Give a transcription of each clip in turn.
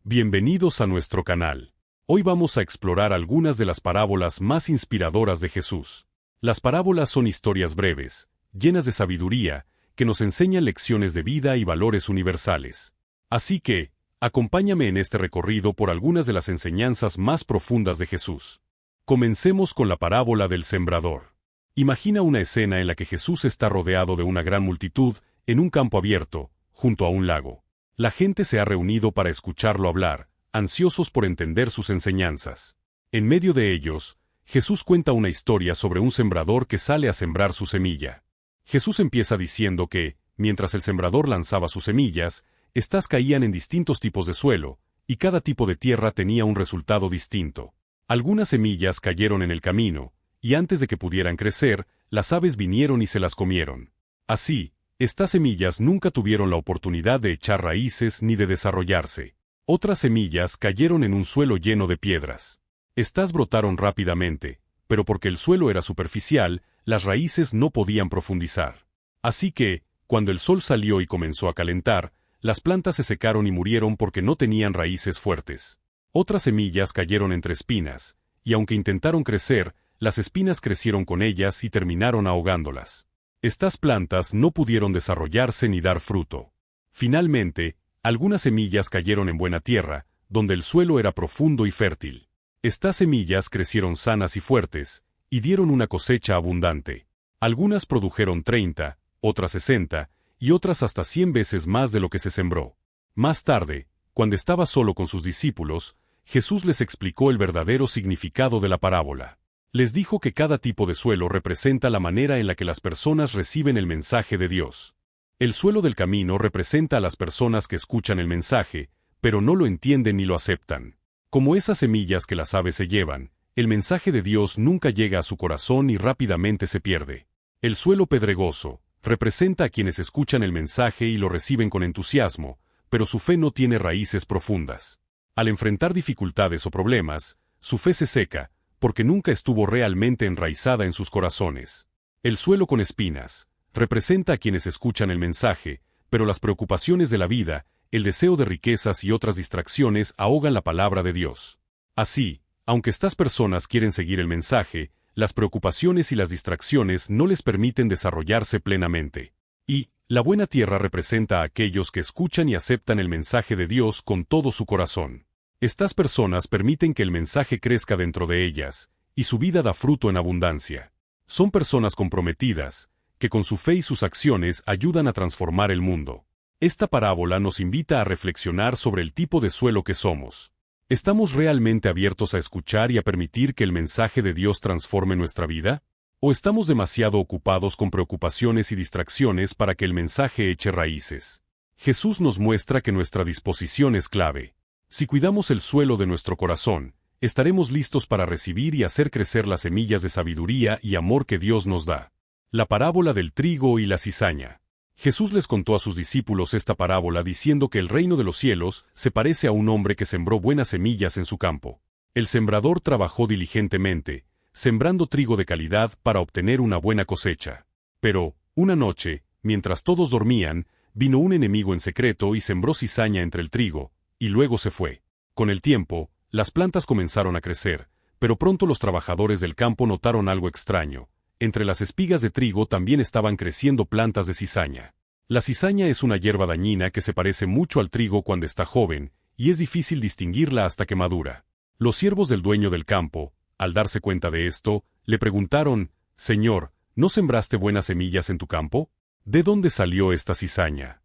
Bienvenidos a nuestro canal. Hoy vamos a explorar algunas de las parábolas más inspiradoras de Jesús. Las parábolas son historias breves, llenas de sabiduría, que nos enseñan lecciones de vida y valores universales. Así que, acompáñame en este recorrido por algunas de las enseñanzas más profundas de Jesús. Comencemos con la parábola del sembrador. Imagina una escena en la que Jesús está rodeado de una gran multitud, en un campo abierto, junto a un lago. La gente se ha reunido para escucharlo hablar, ansiosos por entender sus enseñanzas. En medio de ellos, Jesús cuenta una historia sobre un sembrador que sale a sembrar su semilla. Jesús empieza diciendo que, mientras el sembrador lanzaba sus semillas, éstas caían en distintos tipos de suelo, y cada tipo de tierra tenía un resultado distinto. Algunas semillas cayeron en el camino, y antes de que pudieran crecer, las aves vinieron y se las comieron. Así, estas semillas nunca tuvieron la oportunidad de echar raíces ni de desarrollarse. Otras semillas cayeron en un suelo lleno de piedras. Estas brotaron rápidamente, pero porque el suelo era superficial, las raíces no podían profundizar. Así que, cuando el sol salió y comenzó a calentar, las plantas se secaron y murieron porque no tenían raíces fuertes. Otras semillas cayeron entre espinas, y aunque intentaron crecer, las espinas crecieron con ellas y terminaron ahogándolas. Estas plantas no pudieron desarrollarse ni dar fruto. Finalmente, algunas semillas cayeron en buena tierra, donde el suelo era profundo y fértil. Estas semillas crecieron sanas y fuertes, y dieron una cosecha abundante. Algunas produjeron 30, otras 60, y otras hasta 100 veces más de lo que se sembró. Más tarde, cuando estaba solo con sus discípulos, Jesús les explicó el verdadero significado de la parábola. Les dijo que cada tipo de suelo representa la manera en la que las personas reciben el mensaje de Dios. El suelo del camino representa a las personas que escuchan el mensaje, pero no lo entienden ni lo aceptan. Como esas semillas que las aves se llevan, el mensaje de Dios nunca llega a su corazón y rápidamente se pierde. El suelo pedregoso representa a quienes escuchan el mensaje y lo reciben con entusiasmo, pero su fe no tiene raíces profundas. Al enfrentar dificultades o problemas, su fe se seca, porque nunca estuvo realmente enraizada en sus corazones. El suelo con espinas representa a quienes escuchan el mensaje, pero las preocupaciones de la vida, el deseo de riquezas y otras distracciones ahogan la palabra de Dios. Así, aunque estas personas quieren seguir el mensaje, las preocupaciones y las distracciones no les permiten desarrollarse plenamente. Y, la buena tierra representa a aquellos que escuchan y aceptan el mensaje de Dios con todo su corazón. Estas personas permiten que el mensaje crezca dentro de ellas, y su vida da fruto en abundancia. Son personas comprometidas, que con su fe y sus acciones ayudan a transformar el mundo. Esta parábola nos invita a reflexionar sobre el tipo de suelo que somos. ¿Estamos realmente abiertos a escuchar y a permitir que el mensaje de Dios transforme nuestra vida? ¿O estamos demasiado ocupados con preocupaciones y distracciones para que el mensaje eche raíces? Jesús nos muestra que nuestra disposición es clave. Si cuidamos el suelo de nuestro corazón, estaremos listos para recibir y hacer crecer las semillas de sabiduría y amor que Dios nos da. La parábola del trigo y la cizaña. Jesús les contó a sus discípulos esta parábola diciendo que el reino de los cielos se parece a un hombre que sembró buenas semillas en su campo. El sembrador trabajó diligentemente, sembrando trigo de calidad para obtener una buena cosecha. Pero, una noche, mientras todos dormían, vino un enemigo en secreto y sembró cizaña entre el trigo, y luego se fue. Con el tiempo, las plantas comenzaron a crecer, pero pronto los trabajadores del campo notaron algo extraño. Entre las espigas de trigo también estaban creciendo plantas de cizaña. La cizaña es una hierba dañina que se parece mucho al trigo cuando está joven, y es difícil distinguirla hasta que madura. Los siervos del dueño del campo, al darse cuenta de esto, le preguntaron: «Señor, ¿no sembraste buenas semillas en tu campo? ¿De dónde salió esta cizaña?»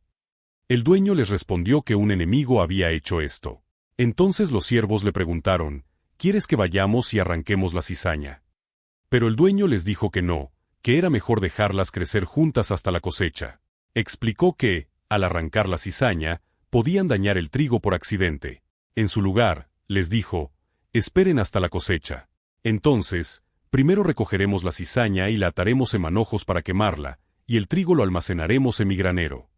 El dueño les respondió que un enemigo había hecho esto. Entonces los siervos le preguntaron: «¿Quieres que vayamos y arranquemos la cizaña?» Pero el dueño les dijo que no, que era mejor dejarlas crecer juntas hasta la cosecha. Explicó que, al arrancar la cizaña, podían dañar el trigo por accidente. En su lugar, les dijo: «Esperen hasta la cosecha. Entonces, primero recogeremos la cizaña y la ataremos en manojos para quemarla, y el trigo lo almacenaremos en mi granero».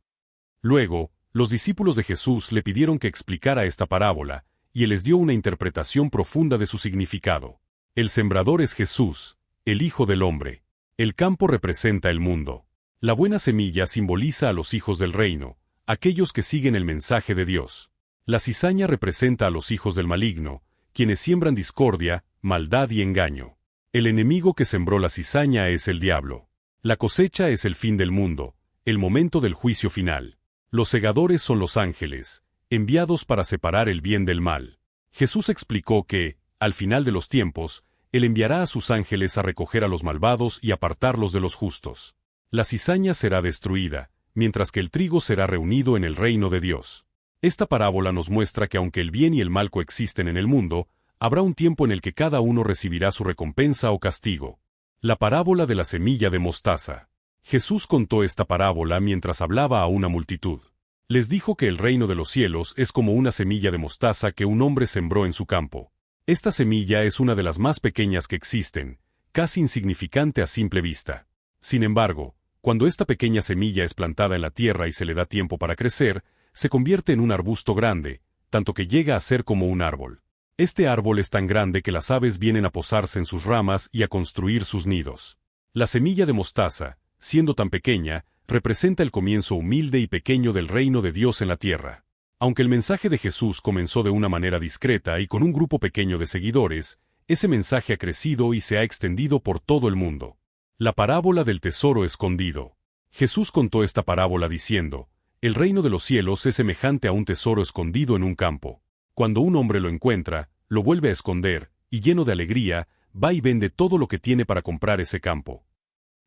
Luego, los discípulos de Jesús le pidieron que explicara esta parábola, y él les dio una interpretación profunda de su significado. El sembrador es Jesús, el Hijo del Hombre. El campo representa el mundo. La buena semilla simboliza a los hijos del reino, aquellos que siguen el mensaje de Dios. La cizaña representa a los hijos del maligno, quienes siembran discordia, maldad y engaño. El enemigo que sembró la cizaña es el diablo. La cosecha es el fin del mundo, el momento del juicio final. Los segadores son los ángeles, enviados para separar el bien del mal. Jesús explicó que, al final de los tiempos, Él enviará a sus ángeles a recoger a los malvados y apartarlos de los justos. La cizaña será destruida, mientras que el trigo será reunido en el reino de Dios. Esta parábola nos muestra que aunque el bien y el mal coexisten en el mundo, habrá un tiempo en el que cada uno recibirá su recompensa o castigo. La parábola de la semilla de mostaza. Jesús contó esta parábola mientras hablaba a una multitud. Les dijo que el reino de los cielos es como una semilla de mostaza que un hombre sembró en su campo. Esta semilla es una de las más pequeñas que existen, casi insignificante a simple vista. Sin embargo, cuando esta pequeña semilla es plantada en la tierra y se le da tiempo para crecer, se convierte en un arbusto grande, tanto que llega a ser como un árbol. Este árbol es tan grande que las aves vienen a posarse en sus ramas y a construir sus nidos. La semilla de mostaza, siendo tan pequeña, representa el comienzo humilde y pequeño del reino de Dios en la tierra. Aunque el mensaje de Jesús comenzó de una manera discreta y con un grupo pequeño de seguidores, ese mensaje ha crecido y se ha extendido por todo el mundo. La parábola del tesoro escondido. Jesús contó esta parábola diciendo: el reino de los cielos es semejante a un tesoro escondido en un campo. Cuando un hombre lo encuentra, lo vuelve a esconder, y lleno de alegría, va y vende todo lo que tiene para comprar ese campo.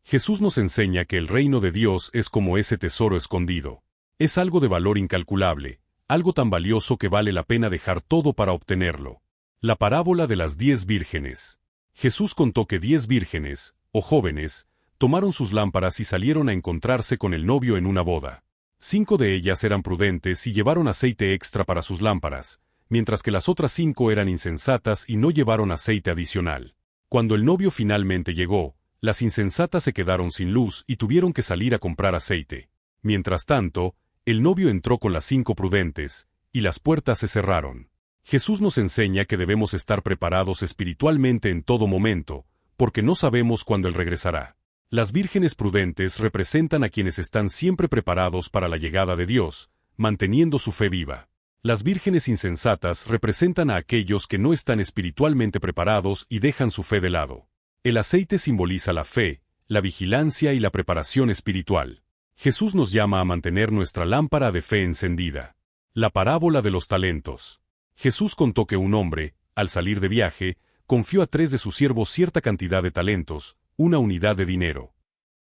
Jesús nos enseña que el reino de Dios es como ese tesoro escondido. Es algo de valor incalculable, algo tan valioso que vale la pena dejar todo para obtenerlo. La parábola de las 10 vírgenes. Jesús contó que 10 vírgenes, o jóvenes, tomaron sus lámparas y salieron a encontrarse con el novio en una boda. 5 de ellas eran prudentes y llevaron aceite extra para sus lámparas, mientras que las otras 5 eran insensatas y no llevaron aceite adicional. Cuando el novio finalmente llegó, las insensatas se quedaron sin luz y tuvieron que salir a comprar aceite. Mientras tanto, el novio entró con las 5 prudentes, y las puertas se cerraron. Jesús nos enseña que debemos estar preparados espiritualmente en todo momento, porque no sabemos cuándo Él regresará. Las vírgenes prudentes representan a quienes están siempre preparados para la llegada de Dios, manteniendo su fe viva. Las vírgenes insensatas representan a aquellos que no están espiritualmente preparados y dejan su fe de lado. El aceite simboliza la fe, la vigilancia y la preparación espiritual. Jesús nos llama a mantener nuestra lámpara de fe encendida. La parábola de los talentos. Jesús contó que un hombre, al salir de viaje, confió a 3 de sus siervos cierta cantidad de talentos, una unidad de dinero.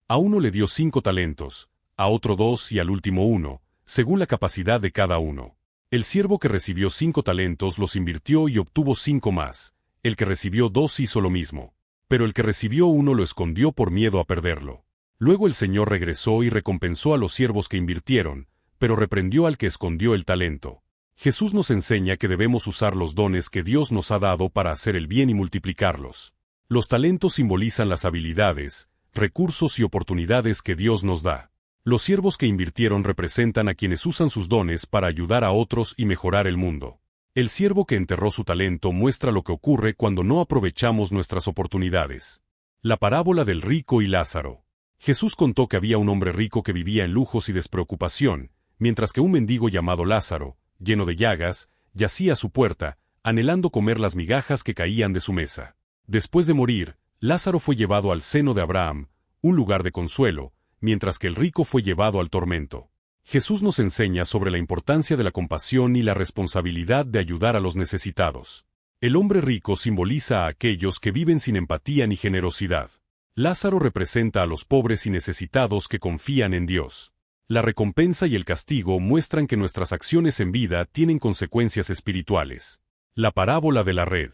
A uno le dio 5 talentos, a otro 2 y al último 1, según la capacidad de cada uno. El siervo que recibió 5 talentos los invirtió y obtuvo 5 más. El que recibió 2 hizo lo mismo. Pero el que recibió 1 lo escondió por miedo a perderlo. Luego el Señor regresó y recompensó a los siervos que invirtieron, pero reprendió al que escondió el talento. Jesús nos enseña que debemos usar los dones que Dios nos ha dado para hacer el bien y multiplicarlos. Los talentos simbolizan las habilidades, recursos y oportunidades que Dios nos da. Los siervos que invirtieron representan a quienes usan sus dones para ayudar a otros y mejorar el mundo. El siervo que enterró su talento muestra lo que ocurre cuando no aprovechamos nuestras oportunidades. La parábola del rico y Lázaro. Jesús contó que había un hombre rico que vivía en lujos y despreocupación, mientras que un mendigo llamado Lázaro, lleno de llagas, yacía a su puerta, anhelando comer las migajas que caían de su mesa. Después de morir, Lázaro fue llevado al seno de Abraham, un lugar de consuelo, mientras que el rico fue llevado al tormento. Jesús nos enseña sobre la importancia de la compasión y la responsabilidad de ayudar a los necesitados. El hombre rico simboliza a aquellos que viven sin empatía ni generosidad. Lázaro representa a los pobres y necesitados que confían en Dios. La recompensa y el castigo muestran que nuestras acciones en vida tienen consecuencias espirituales. La parábola de la red.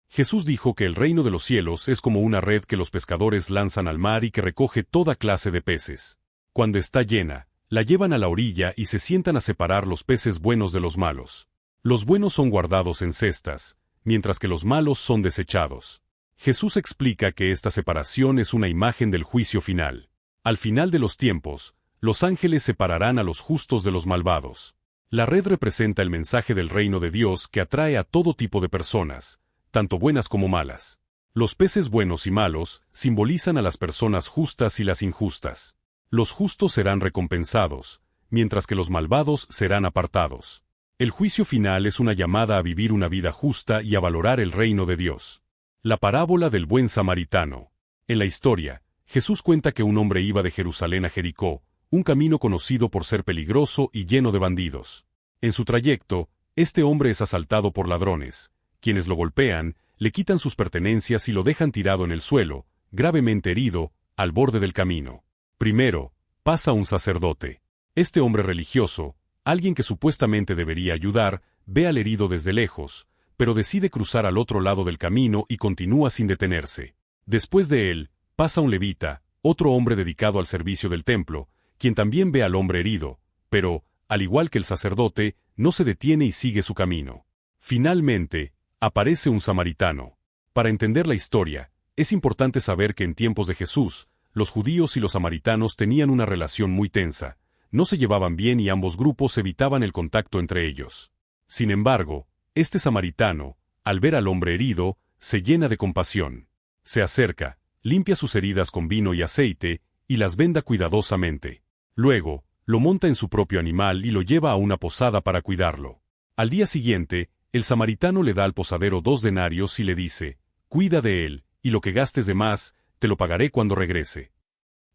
Jesús dijo que el reino de los cielos es como una red que los pescadores lanzan al mar y que recoge toda clase de peces. Cuando está llena, la llevan a la orilla y se sientan a separar los peces buenos de los malos. Los buenos son guardados en cestas, mientras que los malos son desechados. Jesús explica que esta separación es una imagen del juicio final. Al final de los tiempos, los ángeles separarán a los justos de los malvados. La red representa el mensaje del reino de Dios que atrae a todo tipo de personas, tanto buenas como malas. Los peces buenos y malos simbolizan a las personas justas y las injustas. Los justos serán recompensados, mientras que los malvados serán apartados. El juicio final es una llamada a vivir una vida justa y a valorar el reino de Dios. La parábola del buen samaritano. En la historia, Jesús cuenta que un hombre iba de Jerusalén a Jericó, un camino conocido por ser peligroso y lleno de bandidos. En su trayecto, este hombre es asaltado por ladrones, quienes lo golpean, le quitan sus pertenencias y lo dejan tirado en el suelo, gravemente herido, al borde del camino. Primero, pasa un sacerdote. Este hombre religioso, alguien que supuestamente debería ayudar, ve al herido desde lejos, pero decide cruzar al otro lado del camino y continúa sin detenerse. Después de él, pasa un levita, otro hombre dedicado al servicio del templo, quien también ve al hombre herido, pero, al igual que el sacerdote, no se detiene y sigue su camino. Finalmente, aparece un samaritano. Para entender la historia, es importante saber que en tiempos de Jesús, los judíos y los samaritanos tenían una relación muy tensa, no se llevaban bien y ambos grupos evitaban el contacto entre ellos. Sin embargo, este samaritano, al ver al hombre herido, se llena de compasión. Se acerca, limpia sus heridas con vino y aceite, y las venda cuidadosamente. Luego, lo monta en su propio animal y lo lleva a una posada para cuidarlo. Al día siguiente, el samaritano le da al posadero 2 denarios y le dice: «Cuida de él, y lo que gastes de más, te lo pagaré cuando regrese».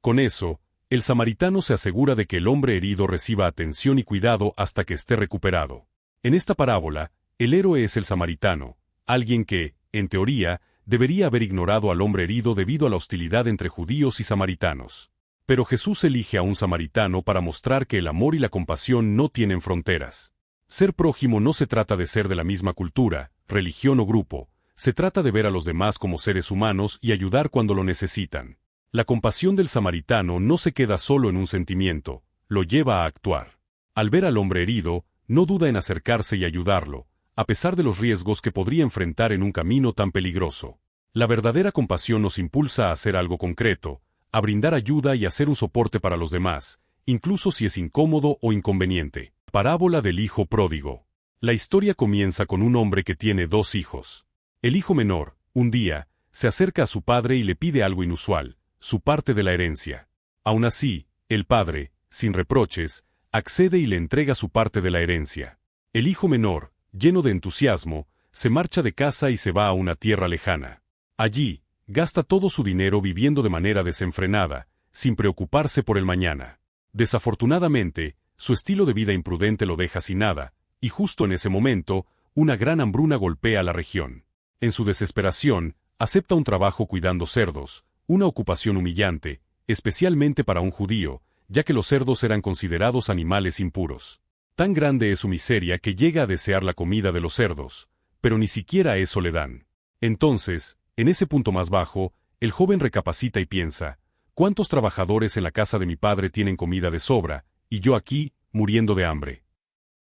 Con eso, el samaritano se asegura de que el hombre herido reciba atención y cuidado hasta que esté recuperado. En esta parábola, el héroe es el samaritano, alguien que, en teoría, debería haber ignorado al hombre herido debido a la hostilidad entre judíos y samaritanos. Pero Jesús elige a un samaritano para mostrar que el amor y la compasión no tienen fronteras. Ser prójimo no se trata de ser de la misma cultura, religión o grupo, se trata de ver a los demás como seres humanos y ayudar cuando lo necesitan. La compasión del samaritano no se queda solo en un sentimiento, lo lleva a actuar. Al ver al hombre herido, no duda en acercarse y ayudarlo, a pesar de los riesgos que podría enfrentar en un camino tan peligroso. La verdadera compasión nos impulsa a hacer algo concreto, a brindar ayuda y a ser un soporte para los demás, incluso si es incómodo o inconveniente. Parábola del hijo pródigo. La historia comienza con un hombre que tiene 2 hijos. El hijo menor, un día, se acerca a su padre y le pide algo inusual, su parte de la herencia. Aún así, el padre, sin reproches, accede y le entrega su parte de la herencia. El hijo menor, lleno de entusiasmo, se marcha de casa y se va a una tierra lejana. Allí, gasta todo su dinero viviendo de manera desenfrenada, sin preocuparse por el mañana. Desafortunadamente, su estilo de vida imprudente lo deja sin nada, y justo en ese momento, una gran hambruna golpea la región. En su desesperación, acepta un trabajo cuidando cerdos, una ocupación humillante, especialmente para un judío, ya que los cerdos eran considerados animales impuros. Tan grande es su miseria que llega a desear la comida de los cerdos, pero ni siquiera eso le dan. Entonces, en ese punto más bajo, el joven recapacita y piensa: ¿cuántos trabajadores en la casa de mi padre tienen comida de sobra, y yo aquí, muriendo de hambre?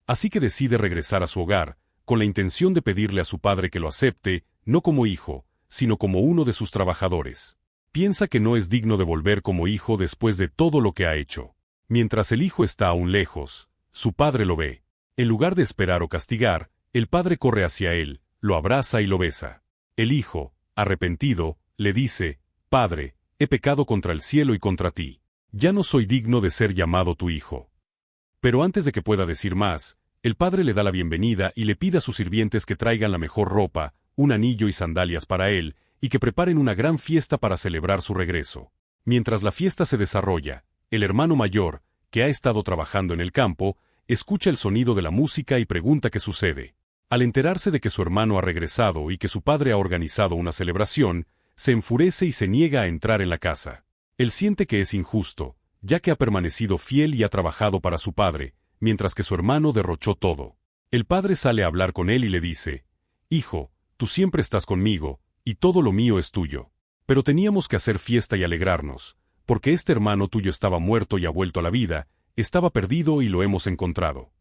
Así que decide regresar a su hogar, con la intención de pedirle a su padre que lo acepte, no como hijo, sino como uno de sus trabajadores. Piensa que no es digno de volver como hijo después de todo lo que ha hecho. Mientras el hijo está aún lejos, su padre lo ve. En lugar de esperar o castigar, el padre corre hacia él, lo abraza y lo besa. El hijo, arrepentido, le dice: «Padre, he pecado contra el cielo y contra ti. Ya no soy digno de ser llamado tu hijo». Pero antes de que pueda decir más, el padre le da la bienvenida y le pide a sus sirvientes que traigan la mejor ropa, un anillo y sandalias para él, y que preparen una gran fiesta para celebrar su regreso. Mientras la fiesta se desarrolla, el hermano mayor, que ha estado trabajando en el campo, escucha el sonido de la música y pregunta qué sucede. Al enterarse de que su hermano ha regresado y que su padre ha organizado una celebración, se enfurece y se niega a entrar en la casa. Él siente que es injusto, ya que ha permanecido fiel y ha trabajado para su padre, mientras que su hermano derrochó todo. El padre sale a hablar con él y le dice: «Hijo, tú siempre estás conmigo, y todo lo mío es tuyo. Pero teníamos que hacer fiesta y alegrarnos, porque este hermano tuyo estaba muerto y ha vuelto a la vida, estaba perdido y lo hemos encontrado».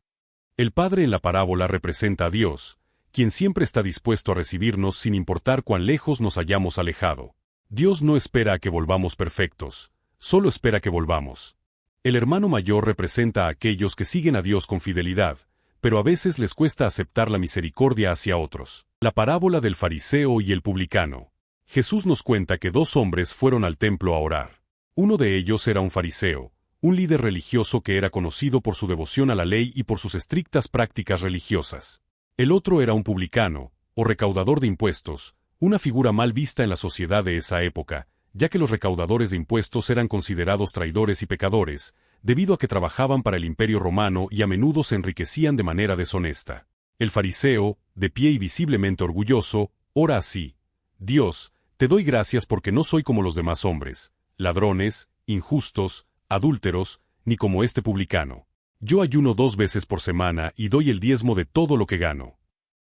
El Padre en la parábola representa a Dios, quien siempre está dispuesto a recibirnos sin importar cuán lejos nos hayamos alejado. Dios no espera a que volvamos perfectos, solo espera que volvamos. El hermano mayor representa a aquellos que siguen a Dios con fidelidad, pero a veces les cuesta aceptar la misericordia hacia otros. La parábola del fariseo y el publicano. Jesús nos cuenta que 2 hombres fueron al templo a orar. Uno de ellos era un fariseo, un líder religioso que era conocido por su devoción a la ley y por sus estrictas prácticas religiosas. El otro era un publicano, o recaudador de impuestos, una figura mal vista en la sociedad de esa época, ya que los recaudadores de impuestos eran considerados traidores y pecadores, debido a que trabajaban para el Imperio Romano y a menudo se enriquecían de manera deshonesta. El fariseo, de pie y visiblemente orgulloso, ora así: Dios, te doy gracias porque no soy como los demás hombres, ladrones, injustos, adúlteros, ni como este publicano. Yo ayuno 2 veces por semana y doy el diezmo de todo lo que gano.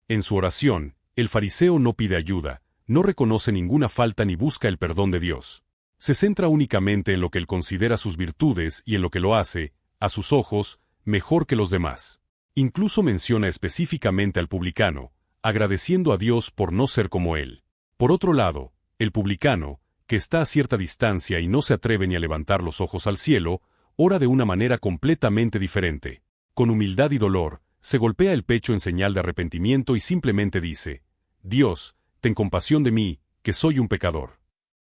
En su oración, el fariseo no pide ayuda, no reconoce ninguna falta ni busca el perdón de Dios. Se centra únicamente en lo que él considera sus virtudes y en lo que lo hace, a sus ojos, mejor que los demás. Incluso menciona específicamente al publicano, agradeciendo a Dios por no ser como él. Por otro lado, el publicano, que está a cierta distancia y no se atreve ni a levantar los ojos al cielo, ora de una manera completamente diferente. Con humildad y dolor, se golpea el pecho en señal de arrepentimiento y simplemente dice: Dios, ten compasión de mí, que soy un pecador.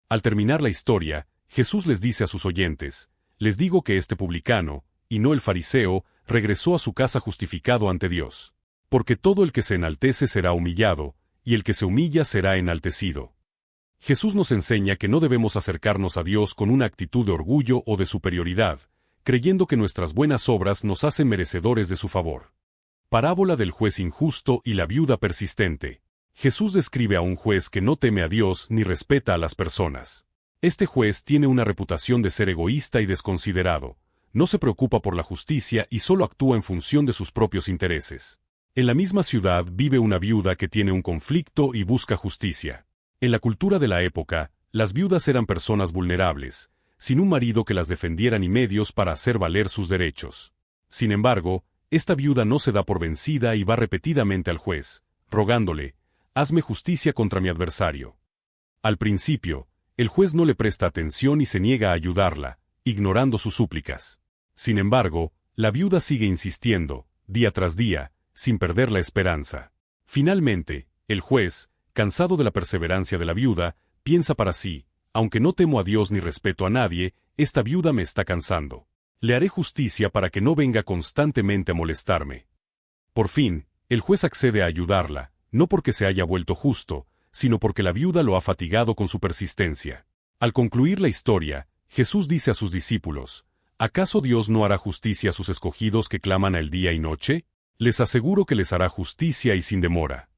Al terminar la historia, Jesús les dice a sus oyentes: les digo que este publicano, y no el fariseo, regresó a su casa justificado ante Dios. Porque todo el que se enaltece será humillado, y el que se humilla será enaltecido. Jesús nos enseña que no debemos acercarnos a Dios con una actitud de orgullo o de superioridad, creyendo que nuestras buenas obras nos hacen merecedores de su favor. Parábola del juez injusto y la viuda persistente. Jesús describe a un juez que no teme a Dios ni respeta a las personas. Este juez tiene una reputación de ser egoísta y desconsiderado, no se preocupa por la justicia y solo actúa en función de sus propios intereses. En la misma ciudad vive una viuda que tiene un conflicto y busca justicia. En la cultura de la época, las viudas eran personas vulnerables, sin un marido que las defendiera ni medios para hacer valer sus derechos. Sin embargo, esta viuda no se da por vencida y va repetidamente al juez, rogándole: hazme justicia contra mi adversario. Al principio, el juez no le presta atención y se niega a ayudarla, ignorando sus súplicas. Sin embargo, la viuda sigue insistiendo, día tras día, sin perder la esperanza. Finalmente, el juez, cansado de la perseverancia de la viuda, piensa para sí: aunque no temo a Dios ni respeto a nadie, esta viuda me está cansando. Le haré justicia para que no venga constantemente a molestarme. Por fin, el juez accede a ayudarla, no porque se haya vuelto justo, sino porque la viuda lo ha fatigado con su persistencia. Al concluir la historia, Jesús dice a sus discípulos: ¿acaso Dios no hará justicia a sus escogidos que claman a él día y noche? Les aseguro que les hará justicia y sin demora.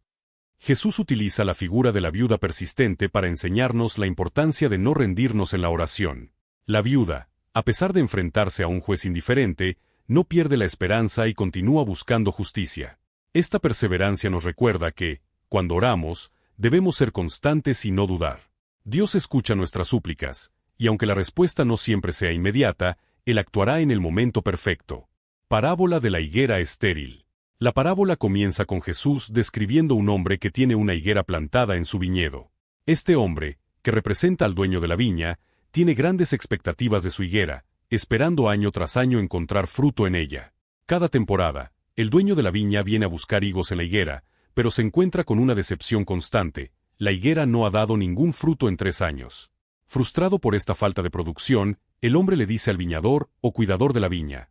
Jesús utiliza la figura de la viuda persistente para enseñarnos la importancia de no rendirnos en la oración. La viuda, a pesar de enfrentarse a un juez indiferente, no pierde la esperanza y continúa buscando justicia. Esta perseverancia nos recuerda que, cuando oramos, debemos ser constantes y no dudar. Dios escucha nuestras súplicas, y aunque la respuesta no siempre sea inmediata, Él actuará en el momento perfecto. Parábola de la higuera estéril. La parábola comienza con Jesús describiendo un hombre que tiene una higuera plantada en su viñedo. Este hombre, que representa al dueño de la viña, tiene grandes expectativas de su higuera, esperando año tras año encontrar fruto en ella. Cada temporada, el dueño de la viña viene a buscar higos en la higuera, pero se encuentra con una decepción constante: la higuera no ha dado ningún fruto en 3 años. Frustrado por esta falta de producción, el hombre le dice al viñador o cuidador de la viña: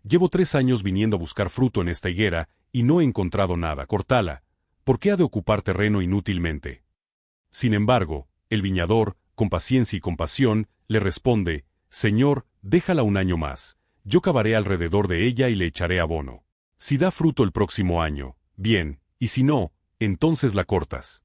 llevo 3 años viniendo a buscar fruto en esta higuera, y no he encontrado nada, córtala. ¿Por qué ha de ocupar terreno inútilmente? Sin embargo, el viñador, con paciencia y compasión, le responde: Señor, déjala un año más, yo cavaré alrededor de ella y le echaré abono. Si da fruto el próximo año, bien, y si no, entonces la cortas.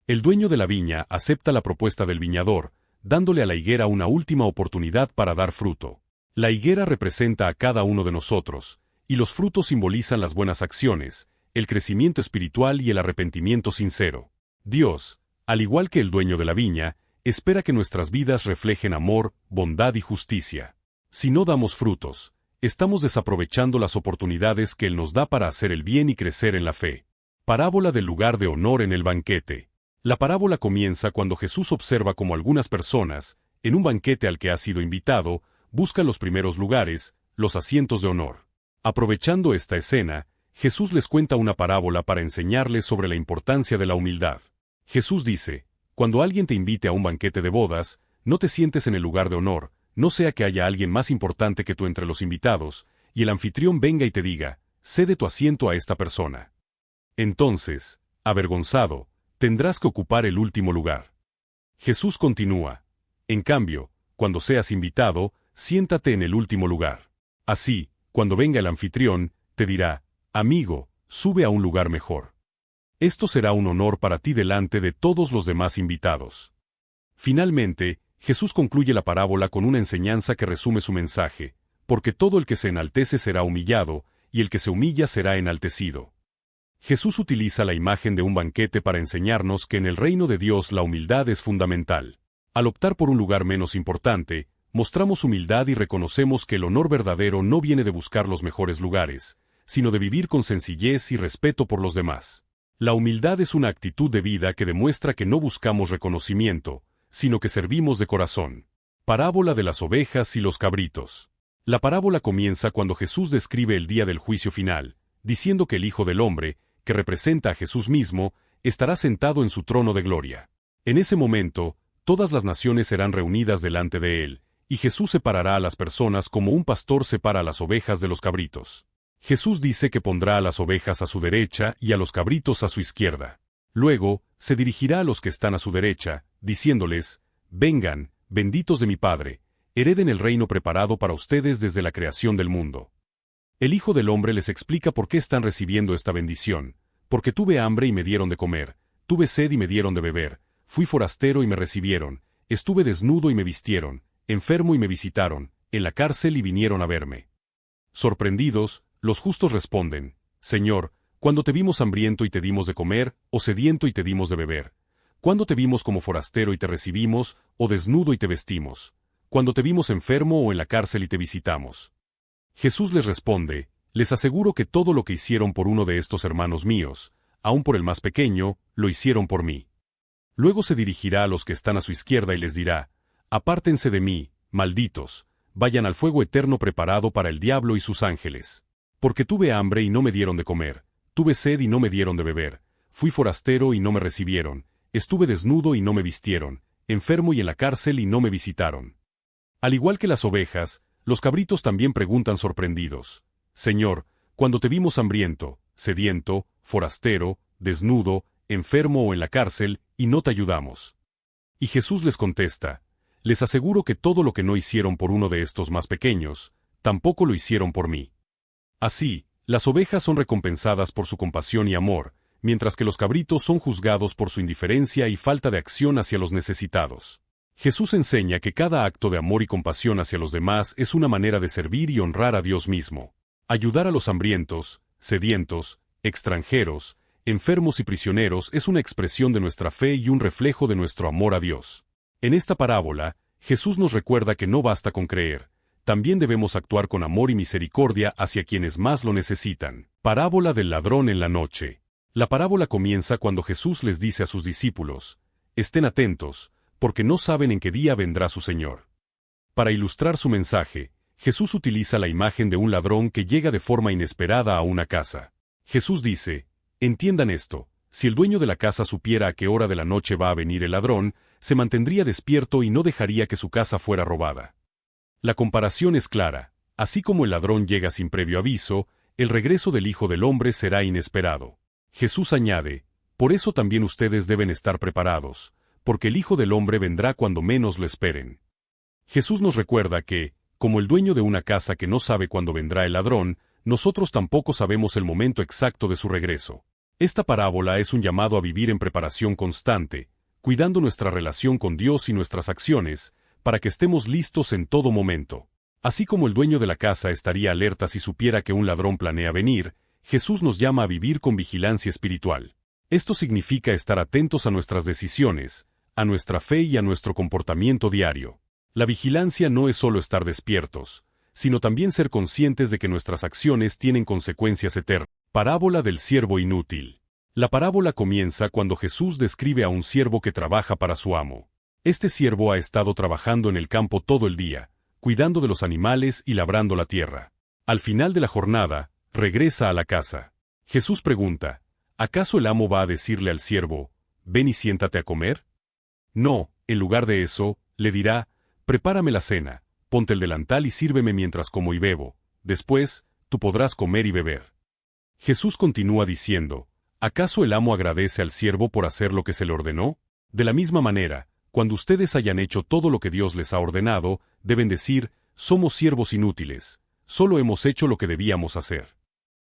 El dueño de la viña acepta la propuesta del viñador, dándole a la higuera una última oportunidad para dar fruto. La higuera representa a cada uno de nosotros, y los frutos simbolizan las buenas acciones, el crecimiento espiritual y el arrepentimiento sincero. Dios, al igual que el dueño de la viña, espera que nuestras vidas reflejen amor, bondad y justicia. Si no damos frutos, estamos desaprovechando las oportunidades que Él nos da para hacer el bien y crecer en la fe. Parábola del lugar de honor en el banquete. La parábola comienza cuando Jesús observa cómo algunas personas, en un banquete al que ha sido invitado, buscan los primeros lugares, los asientos de honor. Aprovechando esta escena, Jesús les cuenta una parábola para enseñarles sobre la importancia de la humildad. Jesús dice: cuando alguien te invite a un banquete de bodas, no te sientes en el lugar de honor, no sea que haya alguien más importante que tú entre los invitados, y el anfitrión venga y te diga, cede tu asiento a esta persona. Entonces, avergonzado, tendrás que ocupar el último lugar. Jesús continúa. En cambio, cuando seas invitado, siéntate en el último lugar. Así, cuando venga el anfitrión, te dirá, amigo, sube a un lugar mejor. Esto será un honor para ti delante de todos los demás invitados. Finalmente, Jesús concluye la parábola con una enseñanza que resume su mensaje, porque todo el que se enaltece será humillado, y el que se humilla será enaltecido. Jesús utiliza la imagen de un banquete para enseñarnos que en el reino de Dios la humildad es fundamental. Al optar por un lugar menos importante, mostramos humildad y reconocemos que el honor verdadero no viene de buscar los mejores lugares, sino de vivir con sencillez y respeto por los demás. La humildad es una actitud de vida que demuestra que no buscamos reconocimiento, sino que servimos de corazón. Parábola de las ovejas y los cabritos. La parábola comienza cuando Jesús describe el día del juicio final, diciendo que el Hijo del Hombre, que representa a Jesús mismo, estará sentado en su trono de gloria. En ese momento, todas las naciones serán reunidas delante de él, y Jesús separará a las personas como un pastor separa a las ovejas de los cabritos. Jesús dice que pondrá a las ovejas a su derecha y a los cabritos a su izquierda. Luego, se dirigirá a los que están a su derecha, diciéndoles, vengan, benditos de mi Padre, hereden el reino preparado para ustedes desde la creación del mundo. El Hijo del Hombre les explica por qué están recibiendo esta bendición, porque tuve hambre y me dieron de comer, tuve sed y me dieron de beber, fui forastero y me recibieron, estuve desnudo y me vistieron, enfermo y me visitaron, en la cárcel y vinieron a verme. Sorprendidos, los justos responden, Señor, ¿cuándo te vimos hambriento y te dimos de comer, o sediento y te dimos de beber? ¿Cuándo te vimos como forastero y te recibimos, o desnudo y te vestimos? ¿Cuándo te vimos enfermo o en la cárcel y te visitamos? Jesús les responde, les aseguro que todo lo que hicieron por uno de estos hermanos míos, aun por el más pequeño, lo hicieron por mí. Luego se dirigirá a los que están a su izquierda y les dirá, apártense de mí, malditos, vayan al fuego eterno preparado para el diablo y sus ángeles. Porque tuve hambre y no me dieron de comer, tuve sed y no me dieron de beber, fui forastero y no me recibieron, estuve desnudo y no me vistieron, enfermo y en la cárcel y no me visitaron. Al igual que las ovejas, los cabritos también preguntan sorprendidos, Señor, ¿cuándo te vimos hambriento, sediento, forastero, desnudo, enfermo o en la cárcel, y no te ayudamos? Y Jesús les contesta, les aseguro que todo lo que no hicieron por uno de estos más pequeños, tampoco lo hicieron por mí. Así, las ovejas son recompensadas por su compasión y amor, mientras que los cabritos son juzgados por su indiferencia y falta de acción hacia los necesitados. Jesús enseña que cada acto de amor y compasión hacia los demás es una manera de servir y honrar a Dios mismo. Ayudar a los hambrientos, sedientos, extranjeros, enfermos y prisioneros es una expresión de nuestra fe y un reflejo de nuestro amor a Dios. En esta parábola, Jesús nos recuerda que no basta con creer, también debemos actuar con amor y misericordia hacia quienes más lo necesitan. Parábola del ladrón en la noche. La parábola comienza cuando Jesús les dice a sus discípulos, estén atentos, porque no saben en qué día vendrá su Señor. Para ilustrar su mensaje, Jesús utiliza la imagen de un ladrón que llega de forma inesperada a una casa. Jesús dice, entiendan esto, si el dueño de la casa supiera a qué hora de la noche va a venir el ladrón, se mantendría despierto y no dejaría que su casa fuera robada. La comparación es clara, así como el ladrón llega sin previo aviso, el regreso del Hijo del Hombre será inesperado. Jesús añade, por eso también ustedes deben estar preparados, porque el Hijo del Hombre vendrá cuando menos lo esperen. Jesús nos recuerda que, como el dueño de una casa que no sabe cuándo vendrá el ladrón, nosotros tampoco sabemos el momento exacto de su regreso. Esta parábola es un llamado a vivir en preparación constante, cuidando nuestra relación con Dios y nuestras acciones, para que estemos listos en todo momento. Así como el dueño de la casa estaría alerta si supiera que un ladrón planea venir, Jesús nos llama a vivir con vigilancia espiritual. Esto significa estar atentos a nuestras decisiones, a nuestra fe y a nuestro comportamiento diario. La vigilancia no es solo estar despiertos, sino también ser conscientes de que nuestras acciones tienen consecuencias eternas. Parábola del siervo inútil. La parábola comienza cuando Jesús describe a un siervo que trabaja para su amo. Este siervo ha estado trabajando en el campo todo el día, cuidando de los animales y labrando la tierra. Al final de la jornada, regresa a la casa. Jesús pregunta, ¿acaso el amo va a decirle al siervo, ven y siéntate a comer? No, en lugar de eso, le dirá, prepárame la cena, ponte el delantal y sírveme mientras como y bebo, después, tú podrás comer y beber. Jesús continúa diciendo, ¿acaso el amo agradece al siervo por hacer lo que se le ordenó? De la misma manera, cuando ustedes hayan hecho todo lo que Dios les ha ordenado, deben decir, somos siervos inútiles, solo hemos hecho lo que debíamos hacer.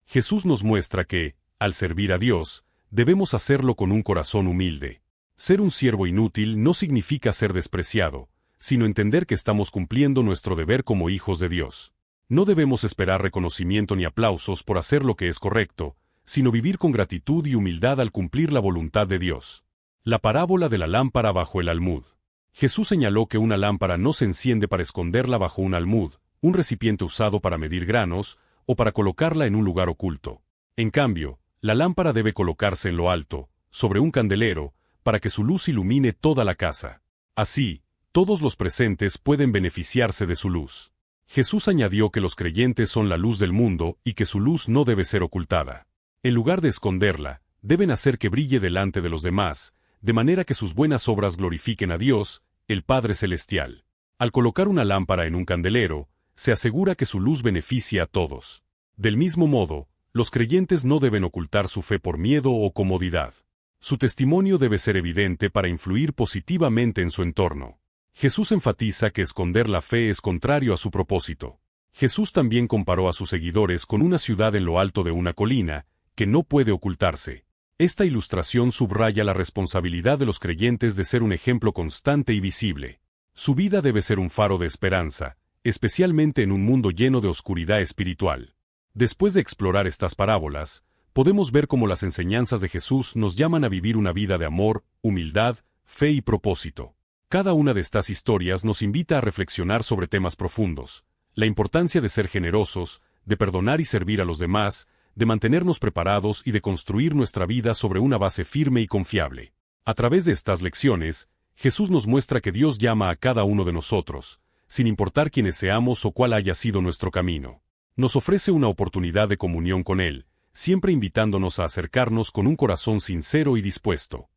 Jesús nos muestra que, al servir a Dios, debemos hacerlo con un corazón humilde. Ser un siervo inútil no significa ser despreciado, sino entender que estamos cumpliendo nuestro deber como hijos de Dios. No debemos esperar reconocimiento ni aplausos por hacer lo que es correcto, sino vivir con gratitud y humildad al cumplir la voluntad de Dios. La parábola de la lámpara bajo el almud. Jesús señaló que una lámpara no se enciende para esconderla bajo un almud, un recipiente usado para medir granos, o para colocarla en un lugar oculto. En cambio, la lámpara debe colocarse en lo alto, sobre un candelero, para que su luz ilumine toda la casa. Así, todos los presentes pueden beneficiarse de su luz. Jesús añadió que los creyentes son la luz del mundo y que su luz no debe ser ocultada. En lugar de esconderla, deben hacer que brille delante de los demás, de manera que sus buenas obras glorifiquen a Dios, el Padre Celestial. Al colocar una lámpara en un candelero, se asegura que su luz beneficia a todos. Del mismo modo, los creyentes no deben ocultar su fe por miedo o comodidad. Su testimonio debe ser evidente para influir positivamente en su entorno. Jesús enfatiza que esconder la fe es contrario a su propósito. Jesús también comparó a sus seguidores con una ciudad en lo alto de una colina, que no puede ocultarse. Esta ilustración subraya la responsabilidad de los creyentes de ser un ejemplo constante y visible. Su vida debe ser un faro de esperanza, especialmente en un mundo lleno de oscuridad espiritual. Después de explorar estas parábolas, podemos ver cómo las enseñanzas de Jesús nos llaman a vivir una vida de amor, humildad, fe y propósito. Cada una de estas historias nos invita a reflexionar sobre temas profundos: la importancia de ser generosos, de perdonar y servir a los demás, de mantenernos preparados y de construir nuestra vida sobre una base firme y confiable. A través de estas lecciones, Jesús nos muestra que Dios llama a cada uno de nosotros, sin importar quiénes seamos o cuál haya sido nuestro camino. Nos ofrece una oportunidad de comunión con Él, siempre invitándonos a acercarnos con un corazón sincero y dispuesto.